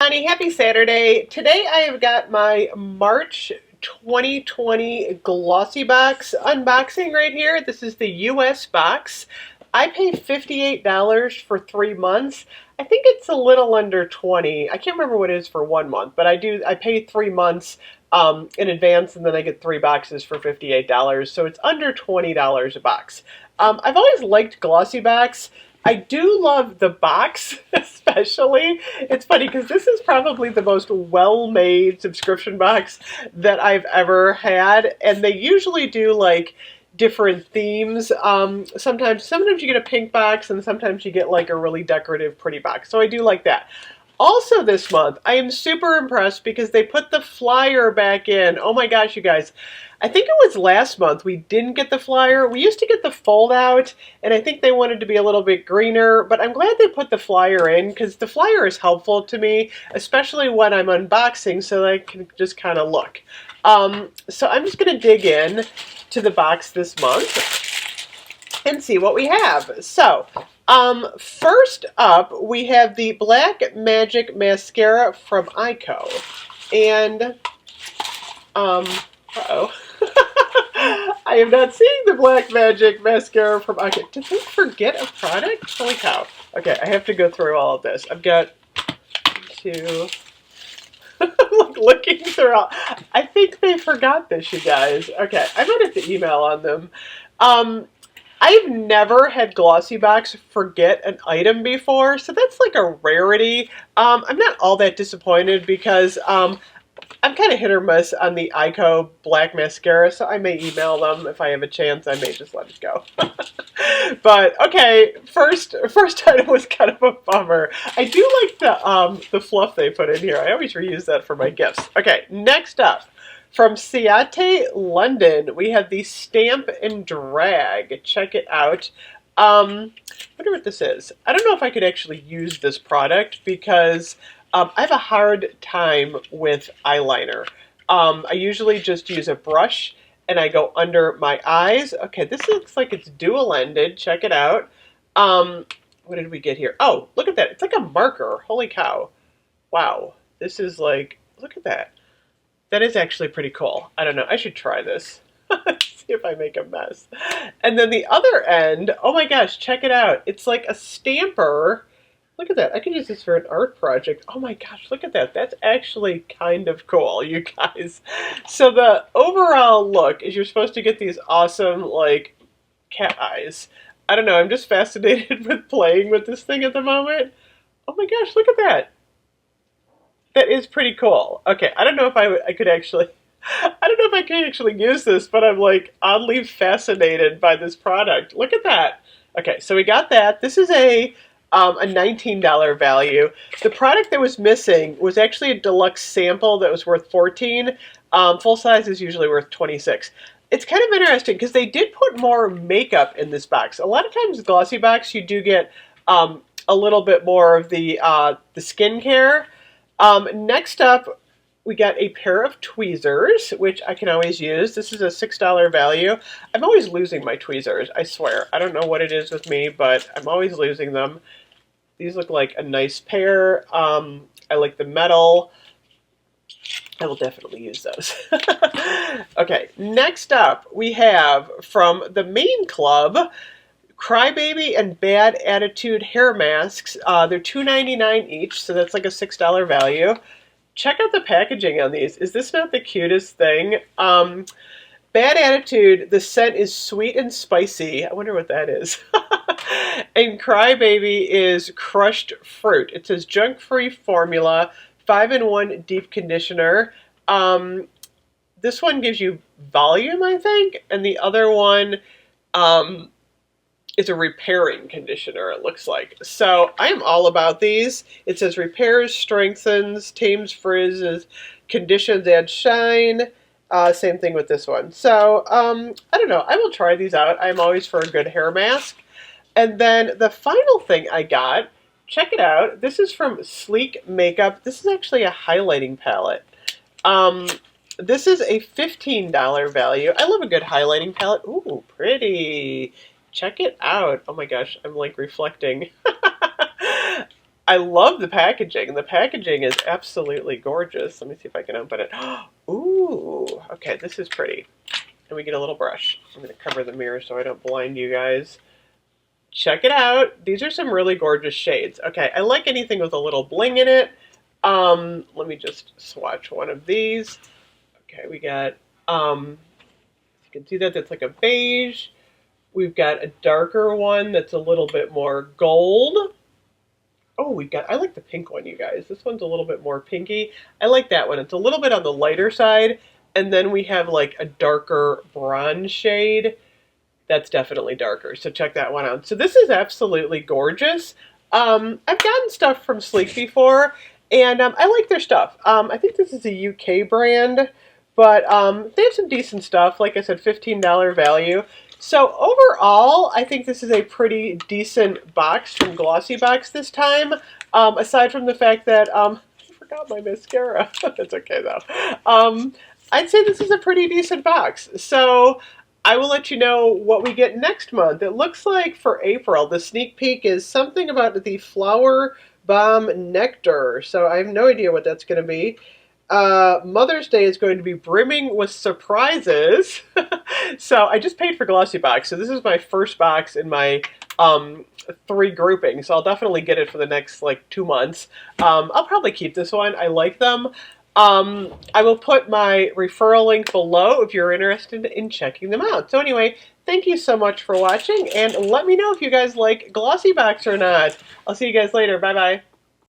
everybody, happy Saturday. Today I have got my March 2020 Glossybox unboxing right here. This is the US box. I paid $58 for 3 months. I think it's a little under 20. I can't remember what it is for 1 month, but I pay 3 months in advance, and then I get 3 boxes for $58, so it's under $20 a box. I've always liked Glossybox. I do love the box, especially. It's funny because this is probably the most well-made subscription box that I've ever had, and they usually do like different themes. Sometimes you get a pink box, and sometimes you get like a really decorative, pretty box. So I do like that. Also this month, I am super impressed because they put the flyer back in. Oh my gosh, you guys. I think it was last month we didn't get the flyer. We used to get the fold out, and I think they wanted to be a little bit greener, but I'm glad they put the flyer in because the flyer is helpful to me, especially when I'm unboxing, so I can just kind of look. So I'm just going to dig in to the box this month and see what we have. So, first up, we have the Black Magic Mascara from Ico. And, uh-oh. I am not seeing the Black Magic Mascara from Ico. Did they forget a product? Holy cow. Okay, I have to go through all of this. I've got to... looking through all... I think they forgot this, you guys. Okay, I might have to email on them. I've never had Glossybox forget an item before, so that's like a rarity. I'm not all that disappointed because I'm kind of hit or miss on the Ico Black Mascara, so I may email them if I have a chance. I may just let it go. But okay, first item was kind of a bummer. I do like the fluff they put in here. I always reuse that for my gifts. Okay, next up. From Ciate London, we have the Stamp and Drag. Check it out. I wonder what this is. I don't know if I could actually use this product because I have a hard time with eyeliner. I usually just use a brush and I go under my eyes. Okay, this looks like it's dual-ended. Check it out. What did we get here? Oh, look at that. It's like a marker. Holy cow. Wow. This is like, look at that. That is actually pretty cool. I don't know. I should try this. See if I make a mess. And then the other end, oh my gosh, check it out. It's like a stamper. Look at that. I could use this for an art project. Oh my gosh, look at that. That's actually kind of cool, you guys. So the overall look is you're supposed to get these awesome, like, cat eyes. I don't know. I'm just fascinated with playing with this thing at the moment. Oh my gosh, look at that. That is pretty cool. Okay, I don't know if I could actually... I don't know if I can actually use this, but I'm like oddly fascinated by this product. Look at that. Okay, so we got that. This is a $19 value. The product that was missing was actually a deluxe sample that was worth $14. Full size is usually worth $26. It's kind of interesting because they did put more makeup in this box. A lot of times Glossybox you do get a little bit more of the skincare. Next up, we got a pair of tweezers, which I can always use. This is a $6 value. I'm always losing my tweezers, I swear. I don't know what it is with me, but I'm always losing them. These look like a nice pair. I like the metal. I will definitely use those. Okay, next up, we have from the main club, Crybaby and Bad Attitude hair masks. They're $2.99 each, so that's like a $6 value. Check out the packaging on these. Is this not the cutest thing? Bad Attitude, the scent is sweet and spicy. I wonder what that is. And Crybaby is crushed fruit. It says junk-free formula, 5-in-1 deep conditioner. This one gives you volume, I think, and the other one is a repairing conditioner, it looks like. So I am all about these. It says repairs, strengthens, tames frizzes, conditions, add shine. Same thing with this one. So I don't know. I will try these out. I'm always for a good hair mask. And then the final thing I got, check it out. This is from Sleek Makeup. This is actually a highlighting palette. This is a $15 value. I love a good highlighting palette. Ooh, pretty. Check it out. Oh my gosh, I'm like reflecting. I love the packaging. The packaging is absolutely gorgeous. Let me see if I can open it. Ooh, okay, this is pretty. And we get a little brush. I'm going to cover the mirror so I don't blind you guys. Check it out. These are some really gorgeous shades. Okay, I like anything with a little bling in it. Let me just swatch one of these. Okay, we got, you can see that that's like a beige. We've got a darker one that's a little bit more gold. Oh, I like the pink one, you guys. This one's a little bit more pinky. I like that one. It's a little bit on the lighter side. And then we have like a darker bronze shade. That's definitely darker, so check that one out. So this is absolutely gorgeous. I've gotten stuff from Sleek before, and I like their stuff. I think this is a UK brand, but they have some decent stuff. Like I said, $15 value. So overall, I think this is a pretty decent box from Glossybox this time, aside from the fact that I forgot my mascara. That's okay, though. I'd say this is a pretty decent box. So I will let you know what we get next month. It looks like for April, the sneak peek is something about the Flower Bomb Nectar. So I have no idea what that's going to be. Mother's Day is going to be brimming with surprises. So I just paid for Glossybox. So this is my first box in my 3 groupings. So I'll definitely get it for the next like 2 months. I'll probably keep this one. I like them. I will put my referral link below if you're interested in checking them out. So anyway, thank you so much for watching, and let me know if you guys like Glossybox or not. I'll see you guys later. Bye-bye.